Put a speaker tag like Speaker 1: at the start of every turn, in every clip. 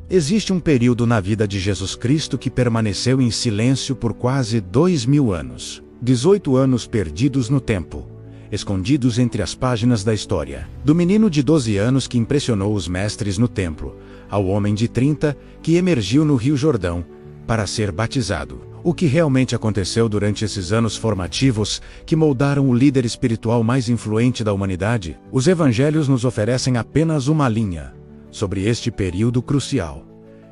Speaker 1: Existe um período na vida de Jesus Cristo que permaneceu em silêncio por quase 2000 anos. 18 anos perdidos no tempo, escondidos entre as páginas da história. Do menino de 12 anos que impressionou os mestres no templo, ao homem de 30 que emergiu no Rio Jordão para ser batizado. O que realmente aconteceu durante esses anos formativos que moldaram o líder espiritual mais influente da humanidade? Os evangelhos nos oferecem apenas uma linha sobre este período crucial.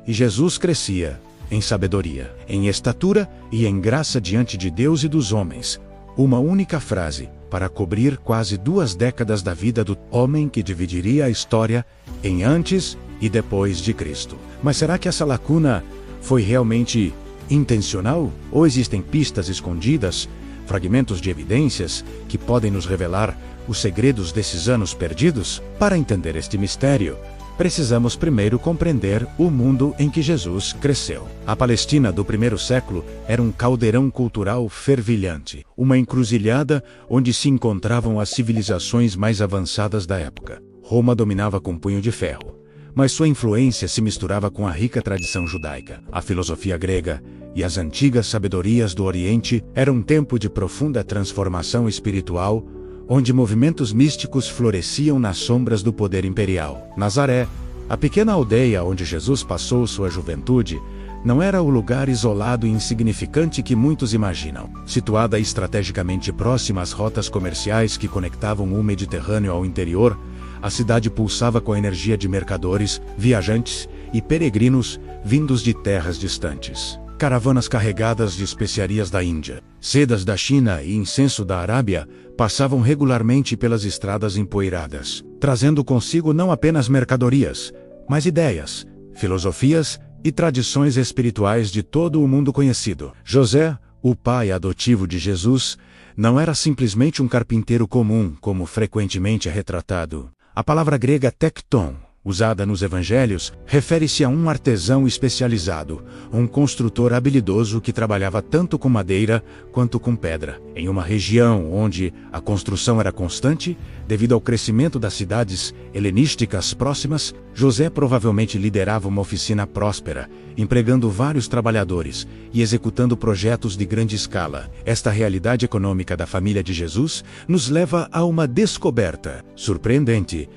Speaker 1: E Jesus crescia em sabedoria, em estatura e em graça diante de Deus e dos homens. Uma única frase para cobrir quase 2 décadas da vida do homem que dividiria a história em antes e depois de Cristo. Mas será que essa lacuna foi realmente intencional? Ou existem pistas escondidas, fragmentos de evidências que podem nos revelar os segredos desses anos perdidos? Para entender este mistério, precisamos primeiro compreender o mundo em que Jesus cresceu. A Palestina do primeiro século era um caldeirão cultural fervilhante, uma encruzilhada onde se encontravam as civilizações mais avançadas da época. Roma dominava com punho de ferro, mas sua influência se misturava com a rica tradição judaica. A filosofia grega e as antigas sabedorias do Oriente eram um tempo de profunda transformação espiritual, onde movimentos místicos floresciam nas sombras do poder imperial. Nazaré, a pequena aldeia onde Jesus passou sua juventude, não era o lugar isolado e insignificante que muitos imaginam. Situada estrategicamente próxima às rotas comerciais que conectavam o Mediterrâneo ao interior, a cidade pulsava com a energia de mercadores, viajantes e peregrinos vindos de terras distantes. Caravanas carregadas de especiarias da Índia, sedas da China e incenso da Arábia passavam regularmente pelas estradas empoeiradas, trazendo consigo não apenas mercadorias, mas ideias, filosofias e tradições espirituais de todo o mundo conhecido. José, o pai adotivo de Jesus, não era simplesmente um carpinteiro comum, como frequentemente é retratado. A palavra grega tekton, usada nos evangelhos, refere-se a um artesão especializado, um construtor habilidoso que trabalhava tanto com madeira quanto com pedra. Em uma região onde a construção era constante, devido ao crescimento das cidades helenísticas próximas, José provavelmente liderava uma oficina próspera, empregando vários trabalhadores e executando projetos de grande escala. Esta realidade econômica da família de Jesus nos leva a uma descoberta surpreendente.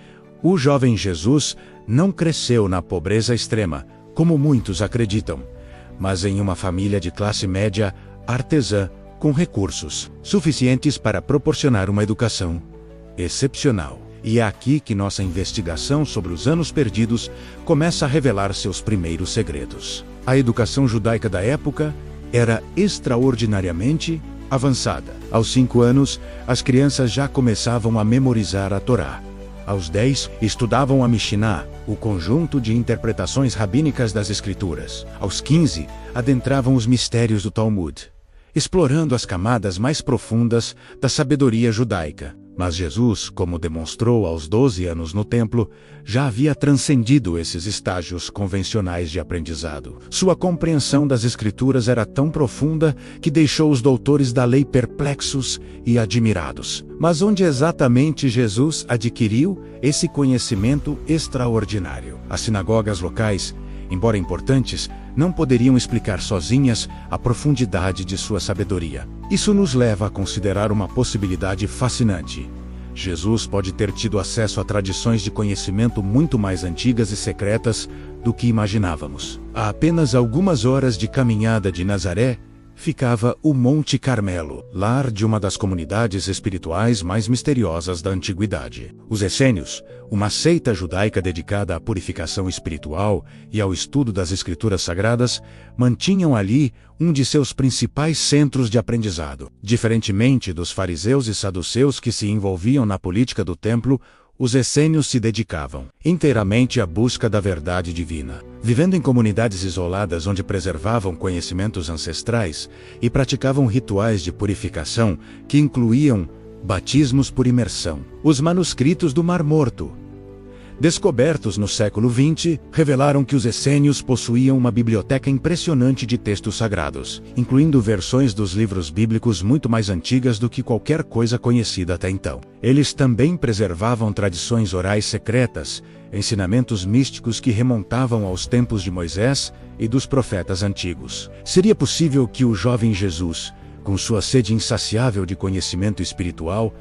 Speaker 1: O jovem Jesus não cresceu na pobreza extrema, como muitos acreditam, mas em uma família de classe média artesã com recursos suficientes para proporcionar uma educação excepcional. E é aqui que nossa investigação sobre os anos perdidos começa a revelar seus primeiros segredos. A educação judaica da época era extraordinariamente avançada. Aos 5 anos, as crianças já começavam a memorizar a Torá. Aos 10, estudavam a Mishnah, o conjunto de interpretações rabínicas das Escrituras. Aos 15, adentravam os mistérios do Talmud, explorando as camadas mais profundas da sabedoria judaica. Mas Jesus, como demonstrou aos 12 anos no templo, já havia transcendido esses estágios convencionais de aprendizado. Sua compreensão das Escrituras era tão profunda que deixou os doutores da lei perplexos e admirados. Mas onde exatamente Jesus adquiriu esse conhecimento extraordinário? As sinagogas locais, embora importantes, não poderiam explicar sozinhas a profundidade de sua sabedoria. Isso nos leva a considerar uma possibilidade fascinante. Jesus pode ter tido acesso a tradições de conhecimento muito mais antigas e secretas do que imaginávamos. A apenas algumas horas de caminhada de Nazaré, ficava o Monte Carmelo, lar de uma das comunidades espirituais mais misteriosas da antiguidade. Os essênios, uma seita judaica dedicada à purificação espiritual e ao estudo das escrituras sagradas, mantinham ali um de seus principais centros de aprendizado. Diferentemente dos fariseus e saduceus que se envolviam na política do templo, os essênios se dedicavam inteiramente à busca da verdade divina, vivendo em comunidades isoladas onde preservavam conhecimentos ancestrais e praticavam rituais de purificação que incluíam batismos por imersão. Os manuscritos do Mar Morto descobertos no século XX, revelaram que os essênios possuíam uma biblioteca impressionante de textos sagrados, incluindo versões dos livros bíblicos muito mais antigas do que qualquer coisa conhecida até então. Eles também preservavam tradições orais secretas, ensinamentos místicos que remontavam aos tempos de Moisés e dos profetas antigos. Seria possível que o jovem Jesus, com sua sede insaciável de conhecimento espiritual,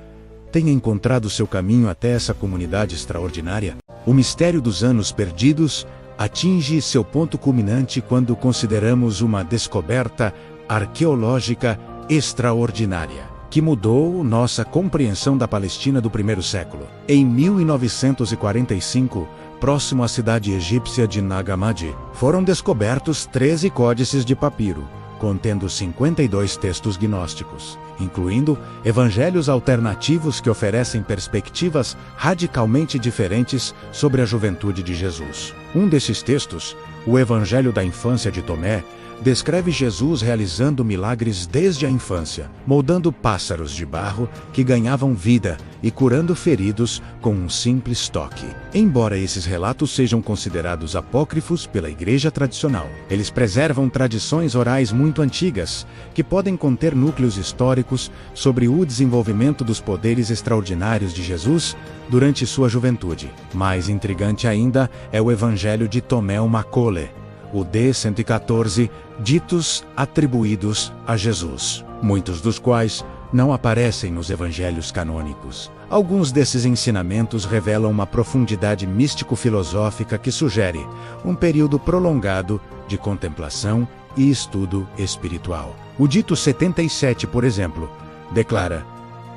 Speaker 1: tenha encontrado seu caminho até essa comunidade extraordinária? O mistério dos anos perdidos atinge seu ponto culminante quando consideramos uma descoberta arqueológica extraordinária, que mudou nossa compreensão da Palestina do primeiro século. Em 1945, próximo à cidade egípcia de Nag Hammadi, foram descobertos 13 códices de papiro, contendo 52 textos gnósticos, incluindo evangelhos alternativos que oferecem perspectivas radicalmente diferentes sobre a juventude de Jesus. Um desses textos, o Evangelho da Infância de Tomé, descreve Jesus realizando milagres desde a infância, moldando pássaros de barro que ganhavam vida e curando feridos com um simples toque. Embora esses relatos sejam considerados apócrifos pela igreja tradicional, eles preservam tradições orais muito antigas, que podem conter núcleos históricos sobre o desenvolvimento dos poderes extraordinários de Jesus durante sua juventude. Mais intrigante ainda é o Evangelho de Tomé o Macole, o D-114, ditos atribuídos a Jesus, muitos dos quais não aparecem nos evangelhos canônicos. Alguns desses ensinamentos revelam uma profundidade místico-filosófica que sugere um período prolongado de contemplação e estudo espiritual. O dito 77, por exemplo, declara: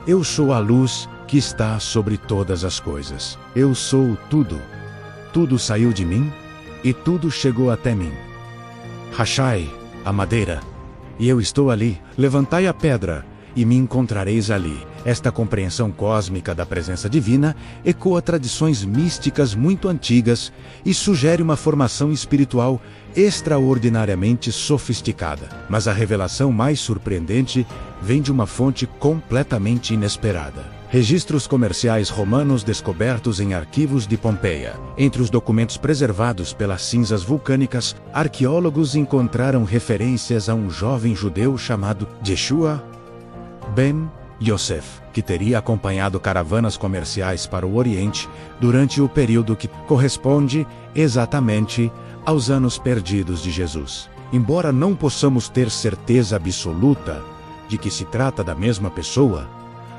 Speaker 1: "Eu sou a luz que está sobre todas as coisas. Eu sou tudo. Tudo saiu de mim e tudo chegou até mim. Rachai a madeira, e eu estou ali. Levantai a pedra, e me encontrareis ali." Esta compreensão cósmica da presença divina ecoa tradições místicas muito antigas e sugere uma formação espiritual extraordinariamente sofisticada. Mas a revelação mais surpreendente vem de uma fonte completamente inesperada: registros comerciais romanos descobertos em arquivos de Pompeia. Entre os documentos preservados pelas cinzas vulcânicas, arqueólogos encontraram referências a um jovem judeu chamado Yeshua ben Yosef, que teria acompanhado caravanas comerciais para o Oriente durante o período que corresponde exatamente aos anos perdidos de Jesus. Embora não possamos ter certeza absoluta de que se trata da mesma pessoa,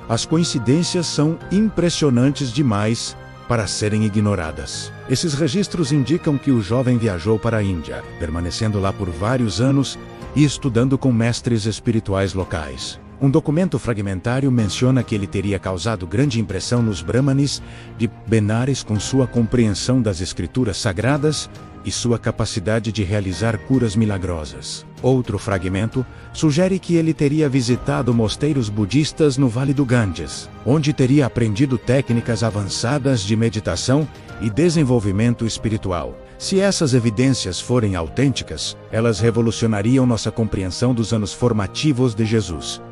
Speaker 1: as coincidências são impressionantes demais para serem ignoradas. Esses registros indicam que o jovem viajou para a Índia, permanecendo lá por vários anos e estudando com mestres espirituais locais. Um documento fragmentário menciona que ele teria causado grande impressão nos Brahmanes de Benares com sua compreensão das escrituras sagradas e sua capacidade de realizar curas milagrosas. Outro fragmento sugere que ele teria visitado mosteiros budistas no Vale do Ganges, onde teria aprendido técnicas avançadas de meditação e desenvolvimento espiritual. Se essas evidências forem autênticas, elas revolucionariam nossa compreensão dos anos formativos de Jesus.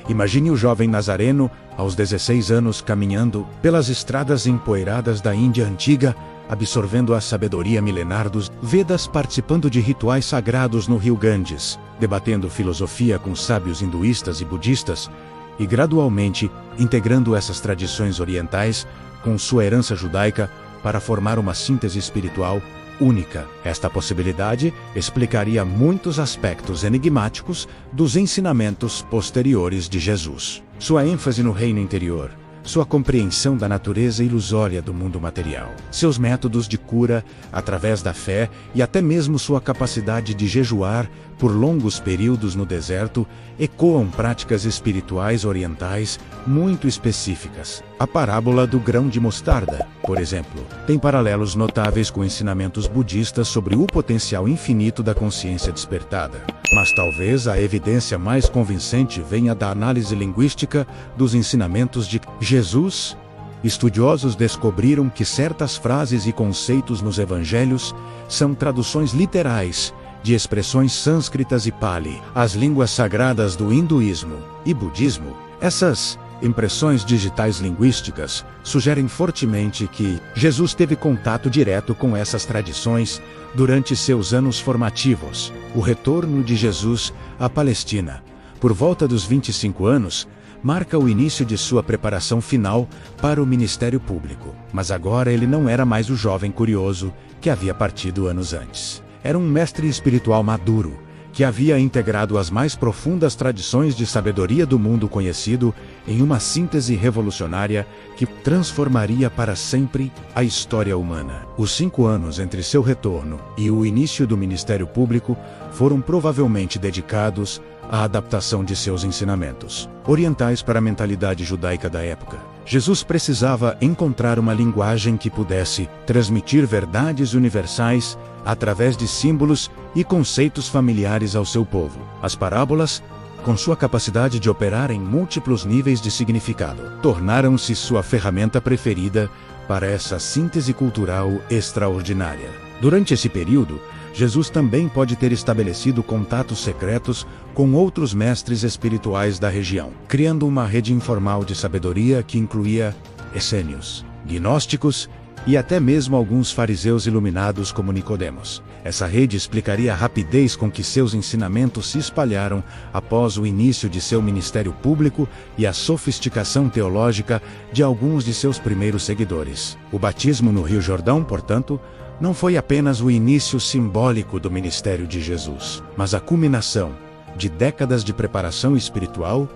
Speaker 1: Imagine o jovem nazareno, aos 16 anos, caminhando pelas estradas empoeiradas da Índia antiga, absorvendo a sabedoria milenar dos Vedas, participando de rituais sagrados no rio Ganges, debatendo filosofia com sábios hinduístas e budistas, e gradualmente integrando essas tradições orientais com sua herança judaica para formar uma síntese espiritual única. Esta possibilidade explicaria muitos aspectos enigmáticos dos ensinamentos posteriores de Jesus. Sua ênfase no reino interior, sua compreensão da natureza ilusória do mundo material, seus métodos de cura através da fé e até mesmo sua capacidade de jejuar por longos períodos no deserto ecoam práticas espirituais orientais muito específicas. A parábola do grão de mostarda, por exemplo, tem paralelos notáveis com ensinamentos budistas sobre o potencial infinito da consciência despertada. Mas talvez a evidência mais convincente venha da análise linguística dos ensinamentos de Jesus. Estudiosos descobriram que certas frases e conceitos nos evangelhos são traduções literais de expressões sânscritas e Pali, as línguas sagradas do hinduísmo e budismo. Essas impressões digitais linguísticas sugerem fortemente que Jesus teve contato direto com essas tradições durante seus anos formativos. O retorno de Jesus à Palestina, por volta dos 25 anos, marca o início de sua preparação final para o ministério público. Mas agora ele não era mais o jovem curioso que havia partido anos antes. Era um mestre espiritual maduro, que havia integrado as mais profundas tradições de sabedoria do mundo conhecido em uma síntese revolucionária que transformaria para sempre a história humana. Os 5 anos entre seu retorno e o início do ministério público foram provavelmente dedicados à adaptação de seus ensinamentos, orientais para a mentalidade judaica da época. Jesus precisava encontrar uma linguagem que pudesse transmitir verdades universais através de símbolos e conceitos familiares ao seu povo. As parábolas, com sua capacidade de operar em múltiplos níveis de significado, tornaram-se sua ferramenta preferida para essa síntese cultural extraordinária. Durante esse período, Jesus também pode ter estabelecido contatos secretos com outros mestres espirituais da região, criando uma rede informal de sabedoria que incluía essênios, gnósticos e até mesmo alguns fariseus iluminados como Nicodemos. Essa rede explicaria a rapidez com que seus ensinamentos se espalharam após o início de seu ministério público e a sofisticação teológica de alguns de seus primeiros seguidores. O batismo no Rio Jordão, portanto, não foi apenas o início simbólico do ministério de Jesus, mas a culminação de décadas de preparação espiritual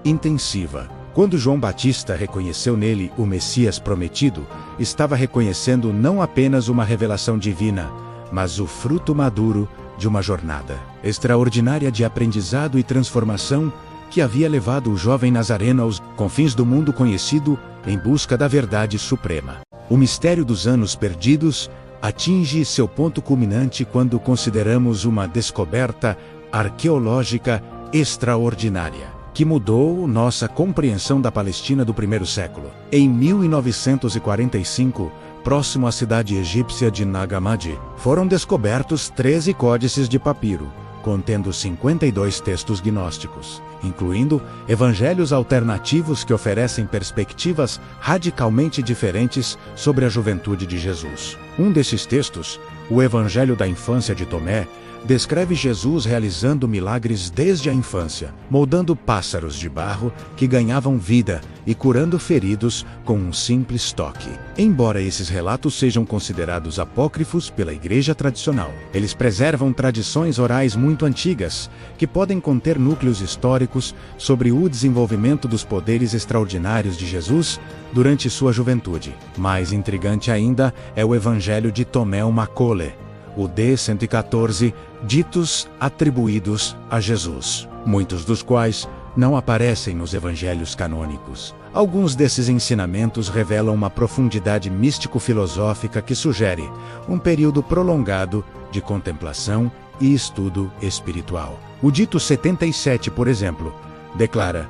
Speaker 1: intensiva. Quando João Batista reconheceu nele o Messias prometido, estava reconhecendo não apenas uma revelação divina, mas o fruto maduro de uma jornada extraordinária de aprendizado e transformação que havia levado o jovem nazareno aos confins do mundo conhecido em busca da verdade suprema. O mistério dos anos perdidos atinge seu ponto culminante quando consideramos uma descoberta arqueológica extraordinária, que mudou nossa compreensão da Palestina do primeiro século. Em 1945, próximo à cidade egípcia de Nag Hammadi, foram descobertos 13 códices de papiro, contendo 52 textos gnósticos, incluindo evangelhos alternativos que oferecem perspectivas radicalmente diferentes sobre a juventude de Jesus. Um desses textos, o Evangelho da Infância de Tomé, descreve Jesus realizando milagres desde a infância, moldando pássaros de barro que ganhavam vida e curando feridos com um simples toque. Embora esses relatos sejam considerados apócrifos pela igreja tradicional, eles preservam tradições orais muito antigas, que podem conter núcleos históricos sobre o desenvolvimento dos poderes extraordinários de Jesus durante sua juventude. Mais intrigante ainda é o Evangelho de Tomé o Macole, o D-114, ditos atribuídos a Jesus, muitos dos quais não aparecem nos evangelhos canônicos. Alguns desses ensinamentos revelam uma profundidade místico-filosófica que sugere um período prolongado de contemplação e estudo espiritual. O dito 77, por exemplo, declara: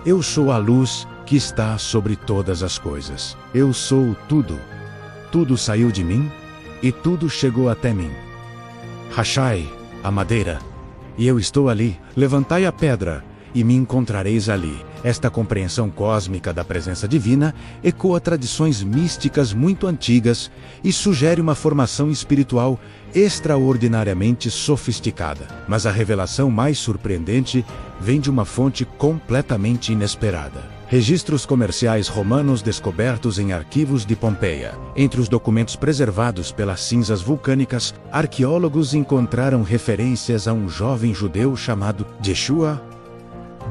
Speaker 1: "Eu sou a luz que está sobre todas as coisas. Eu sou tudo. Tudo saiu de mim e tudo chegou até mim. Rachai a madeira, e eu estou ali. Levantai a pedra, e me encontrareis ali." Esta compreensão cósmica da presença divina ecoa tradições místicas muito antigas e sugere uma formação espiritual extraordinariamente sofisticada. Mas a revelação mais surpreendente vem de uma fonte completamente inesperada. Registros comerciais romanos descobertos em arquivos de Pompeia. Entre os documentos preservados pelas cinzas vulcânicas, arqueólogos encontraram referências a um jovem judeu chamado Yeshua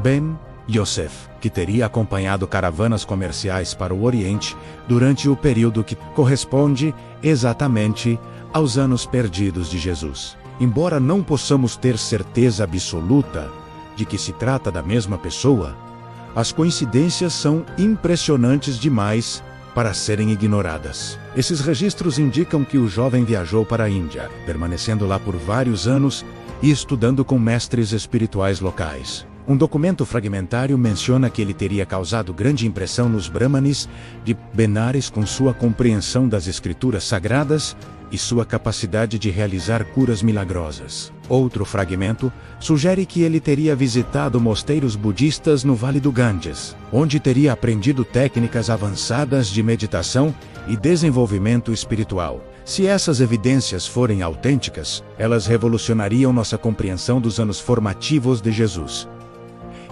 Speaker 1: ben Yosef, que teria acompanhado caravanas comerciais para o Oriente durante o período que corresponde exatamente aos anos perdidos de Jesus. Embora não possamos ter certeza absoluta de que se trata da mesma pessoa, as coincidências são impressionantes demais para serem ignoradas. Esses registros indicam que o jovem viajou para a Índia, permanecendo lá por vários anos e estudando com mestres espirituais locais. Um documento fragmentário menciona que ele teria causado grande impressão nos Brahmanes de Benares com sua compreensão das escrituras sagradas e sua capacidade de realizar curas milagrosas. Outro fragmento sugere que ele teria visitado mosteiros budistas no Vale do Ganges, onde teria aprendido técnicas avançadas de meditação e desenvolvimento espiritual. Se essas evidências forem autênticas, elas revolucionariam nossa compreensão dos anos formativos de Jesus.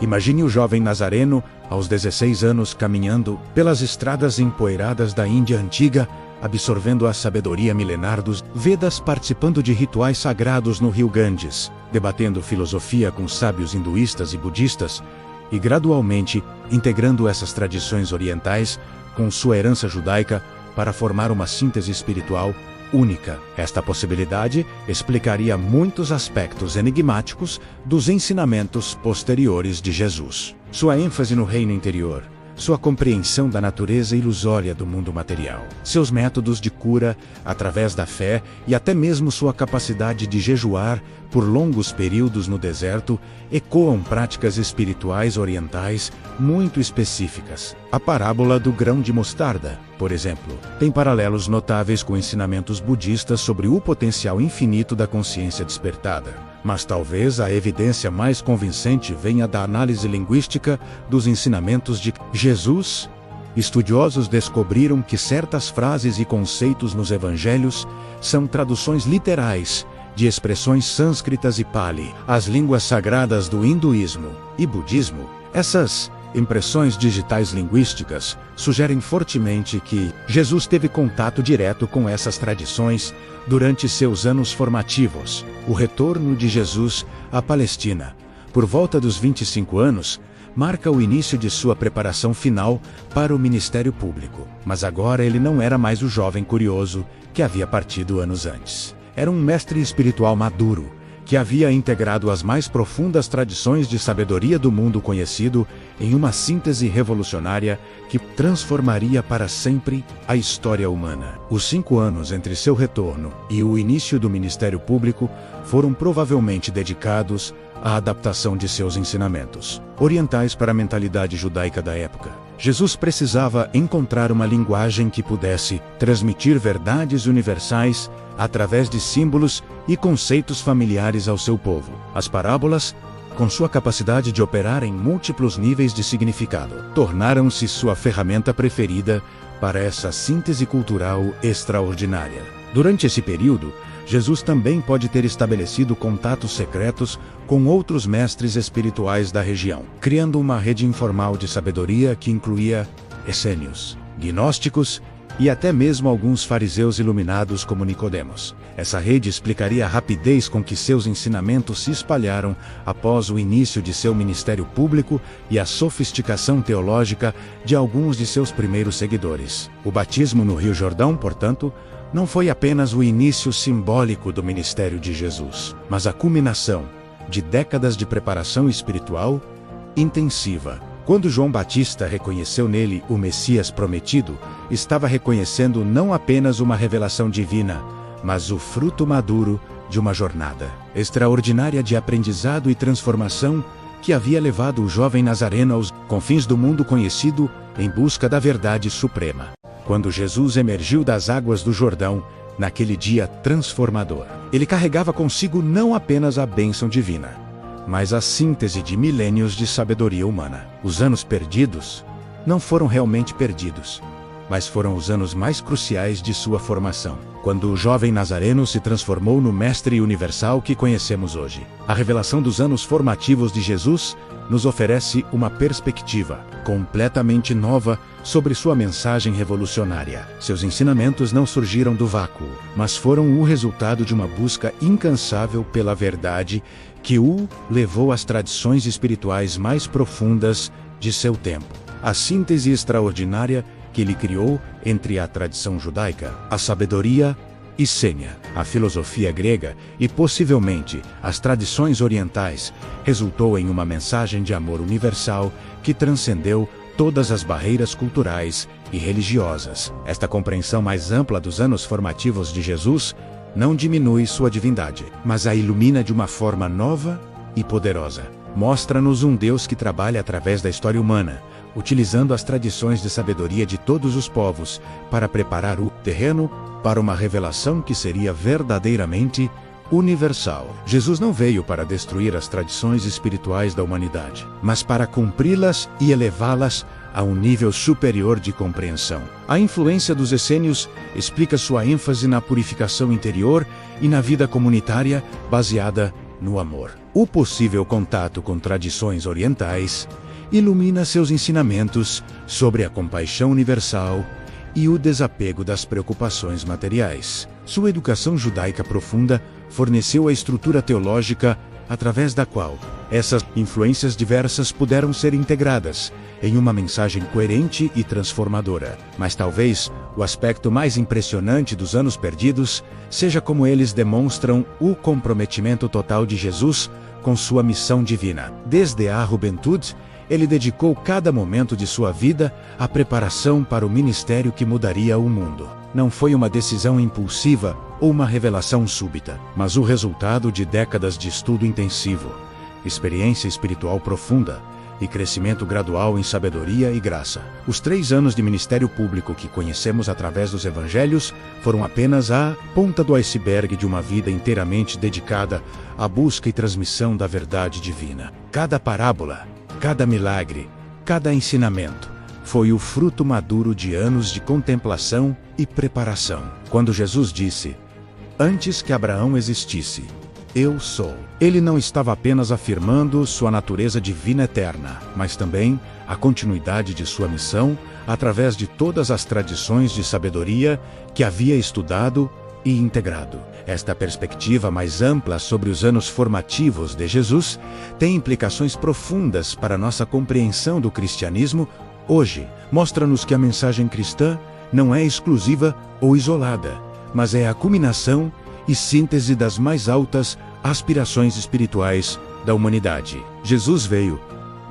Speaker 1: Imagine o jovem nazareno, aos 16 anos, caminhando pelas estradas empoeiradas da Índia antiga, absorvendo a sabedoria milenar dos Vedas, participando de rituais sagrados no rio Ganges, debatendo filosofia com sábios hinduístas e budistas, e gradualmente integrando essas tradições orientais com sua herança judaica para formar uma síntese espiritual única. Esta possibilidade explicaria muitos aspectos enigmáticos dos ensinamentos posteriores de Jesus. Sua ênfase no reino interior, sua compreensão da natureza ilusória do mundo material, seus métodos de cura através da fé e até mesmo sua capacidade de jejuar por longos períodos no deserto ecoam práticas espirituais orientais muito específicas. A parábola do grão de mostarda, por exemplo, tem paralelos notáveis com ensinamentos budistas sobre o potencial infinito da consciência despertada. Mas talvez a evidência mais convincente venha da análise linguística dos ensinamentos de Jesus. Estudiosos descobriram que certas frases e conceitos nos evangelhos são traduções literais de expressões sânscritas e pali, as línguas sagradas do hinduísmo e budismo. Essas impressões digitais linguísticas sugerem fortemente que Jesus teve contato direto com essas tradições durante seus anos formativos. O retorno de Jesus à Palestina, por volta dos 25 anos, marca o início de sua preparação final para o ministério público. Mas agora ele não era mais o jovem curioso que havia partido anos antes. Era um mestre espiritual maduro, que havia integrado as mais profundas tradições de sabedoria do mundo conhecido em uma síntese revolucionária que transformaria para sempre a história humana. Os 5 anos entre seu retorno e o início do ministério público foram provavelmente dedicados à adaptação de seus ensinamentos orientais para a mentalidade judaica da época. Jesus precisava encontrar uma linguagem que pudesse transmitir verdades universais através de símbolos e conceitos familiares ao seu povo. As parábolas, com sua capacidade de operar em múltiplos níveis de significado, tornaram-se sua ferramenta preferida para essa síntese cultural extraordinária. Durante esse período, Jesus também pode ter estabelecido contatos secretos com outros mestres espirituais da região, criando uma rede informal de sabedoria que incluía essênios, gnósticos e até mesmo alguns fariseus iluminados como Nicodemos. Essa rede explicaria a rapidez com que seus ensinamentos se espalharam após o início de seu ministério público e a sofisticação teológica de alguns de seus primeiros seguidores. O batismo no Rio Jordão, portanto, não foi apenas o início simbólico do ministério de Jesus, mas a culminação de décadas de preparação espiritual intensiva. Quando João Batista reconheceu nele o Messias prometido, estava reconhecendo não apenas uma revelação divina, mas o fruto maduro de uma jornada extraordinária de aprendizado e transformação que havia levado o jovem nazareno aos confins do mundo conhecido em busca da verdade suprema. Quando Jesus emergiu das águas do Jordão, naquele dia transformador, ele carregava consigo não apenas a bênção divina, mas a síntese de milênios de sabedoria humana. Os anos perdidos não foram realmente perdidos, mas foram os anos mais cruciais de sua formação, quando o jovem nazareno se transformou no mestre universal que conhecemos hoje. A revelação dos anos formativos de Jesus nos oferece uma perspectiva completamente nova sobre sua mensagem revolucionária. Seus ensinamentos não surgiram do vácuo, mas foram o resultado de uma busca incansável pela verdade que o levou às tradições espirituais mais profundas de seu tempo. A síntese extraordinária que ele criou entre a tradição judaica, a sabedoria essênia, a filosofia grega e possivelmente as tradições orientais, resultou em uma mensagem de amor universal que transcendeu todas as barreiras culturais e religiosas. Esta compreensão mais ampla dos anos formativos de Jesus não diminui sua divindade, mas a ilumina de uma forma nova e poderosa. Mostra-nos um Deus que trabalha através da história humana, utilizando as tradições de sabedoria de todos os povos para preparar o terreno para uma revelação que seria verdadeiramente universal. Jesus não veio para destruir as tradições espirituais da humanidade, mas para cumpri-las e elevá-las a um nível superior de compreensão. A influência dos essênios explica sua ênfase na purificação interior e na vida comunitária baseada no amor. O possível contato com tradições orientais ilumina seus ensinamentos sobre a compaixão universal e o desapego das preocupações materiais. Sua educação judaica profunda forneceu a estrutura teológica através da qual essas influências diversas puderam ser integradas em uma mensagem coerente e transformadora. Mas talvez o aspecto mais impressionante dos anos perdidos seja como eles demonstram o comprometimento total de Jesus com sua missão divina. Desde a juventude, ele dedicou cada momento de sua vida à preparação para o ministério que mudaria o mundo. Não foi uma decisão impulsiva ou uma revelação súbita, mas o resultado de décadas de estudo intensivo, experiência espiritual profunda e crescimento gradual em sabedoria e graça. Os 3 anos de ministério público que conhecemos através dos evangelhos foram apenas a ponta do iceberg de uma vida inteiramente dedicada à busca e transmissão da verdade divina. Cada parábola, cada milagre, cada ensinamento foi o fruto maduro de anos de contemplação e preparação. Quando Jesus disse: "Antes que Abraão existisse, eu sou", ele não estava apenas afirmando sua natureza divina eterna, mas também a continuidade de sua missão através de todas as tradições de sabedoria que havia estudado e integrado. Esta perspectiva mais ampla sobre os anos formativos de Jesus tem implicações profundas para nossa compreensão do cristianismo hoje. Mostra-nos que a mensagem cristã não é exclusiva ou isolada, mas é a culminação e síntese das mais altas aspirações espirituais da humanidade. Jesus veio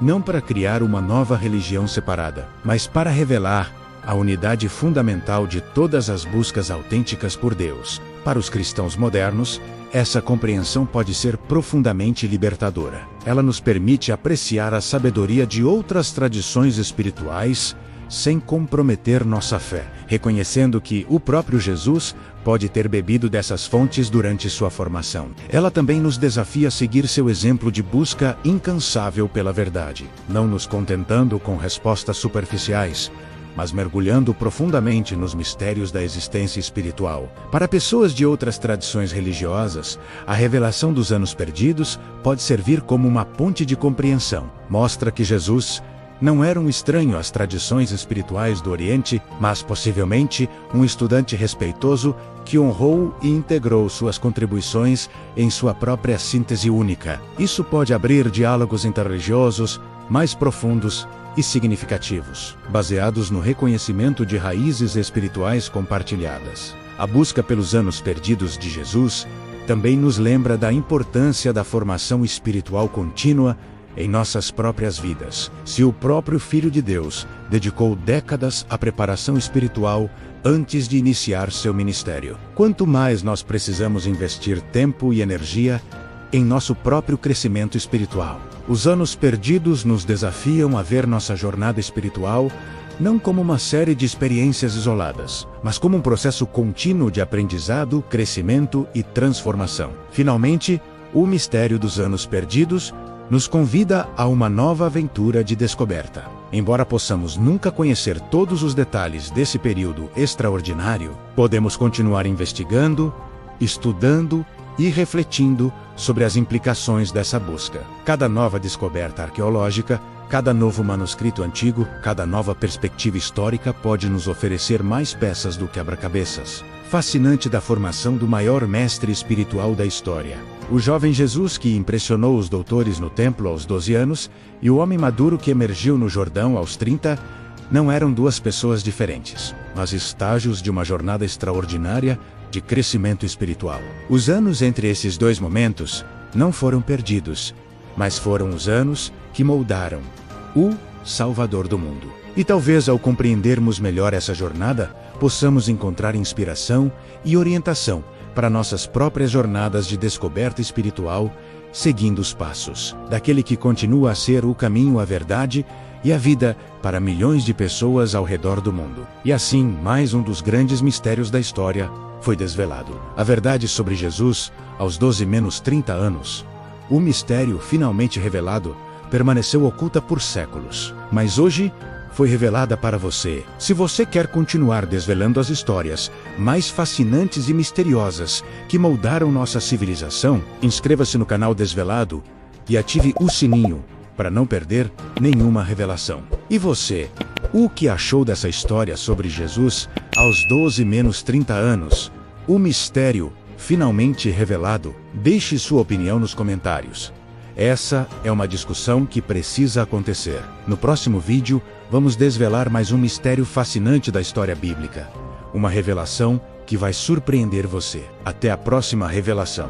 Speaker 1: não para criar uma nova religião separada, mas para revelar a unidade fundamental de todas as buscas autênticas por Deus. Para os cristãos modernos, essa compreensão pode ser profundamente libertadora. Ela nos permite apreciar a sabedoria de outras tradições espirituais sem comprometer nossa fé, reconhecendo que o próprio Jesus pode ter bebido dessas fontes durante sua formação. Ela também nos desafia a seguir seu exemplo de busca incansável pela verdade, não nos contentando com respostas superficiais, mas mergulhando profundamente nos mistérios da existência espiritual. Para pessoas de outras tradições religiosas, a revelação dos anos perdidos pode servir como uma ponte de compreensão. Mostra que Jesus não era um estranho às tradições espirituais do Oriente, mas possivelmente um estudante respeitoso que honrou e integrou suas contribuições em sua própria síntese única. Isso pode abrir diálogos interreligiosos mais profundos e significativos, baseados no reconhecimento de raízes espirituais compartilhadas. A busca pelos anos perdidos de Jesus também nos lembra da importância da formação espiritual contínua em nossas próprias vidas. Se o próprio Filho de Deus dedicou décadas à preparação espiritual antes de iniciar seu ministério, quanto mais nós precisamos investir tempo e energia em nosso próprio crescimento espiritual. Os anos perdidos nos desafiam a ver nossa jornada espiritual não como uma série de experiências isoladas, mas como um processo contínuo de aprendizado, crescimento e transformação. Finalmente, o mistério dos anos perdidos nos convida a uma nova aventura de descoberta. Embora possamos nunca conhecer todos os detalhes desse período extraordinário, podemos continuar investigando, estudando e refletindo sobre as implicações dessa busca. Cada nova descoberta arqueológica, cada novo manuscrito antigo, cada nova perspectiva histórica pode nos oferecer mais peças do quebra-cabeças fascinante da formação do maior mestre espiritual da história. O jovem Jesus que impressionou os doutores no templo aos 12 anos e o homem maduro que emergiu no Jordão aos 30 não eram duas pessoas diferentes, mas estágios de uma jornada extraordinária de crescimento espiritual. Os anos entre esses dois momentos não foram perdidos, mas foram os anos que moldaram o Salvador do mundo. E talvez ao compreendermos melhor essa jornada, possamos encontrar inspiração e orientação para nossas próprias jornadas de descoberta espiritual, seguindo os passos daquele que continua a ser o caminho, a verdade e a vida para milhões de pessoas ao redor do mundo. E assim, mais um dos grandes mistérios da história foi desvelado. A verdade sobre Jesus, aos 12 menos 30 anos. O mistério finalmente revelado permaneceu oculta por séculos. Mas hoje foi revelada para você. Se você quer continuar desvelando as histórias mais fascinantes e misteriosas que moldaram nossa civilização, inscreva-se no canal Desvelado e ative o sininho para não perder nenhuma revelação. E você, o que achou dessa história sobre Jesus aos 12 menos 30 anos? O mistério finalmente revelado? Deixe sua opinião nos comentários. Essa é uma discussão que precisa acontecer. No próximo vídeo, vamos desvelar mais um mistério fascinante da história bíblica. Uma revelação que vai surpreender você. Até a próxima revelação.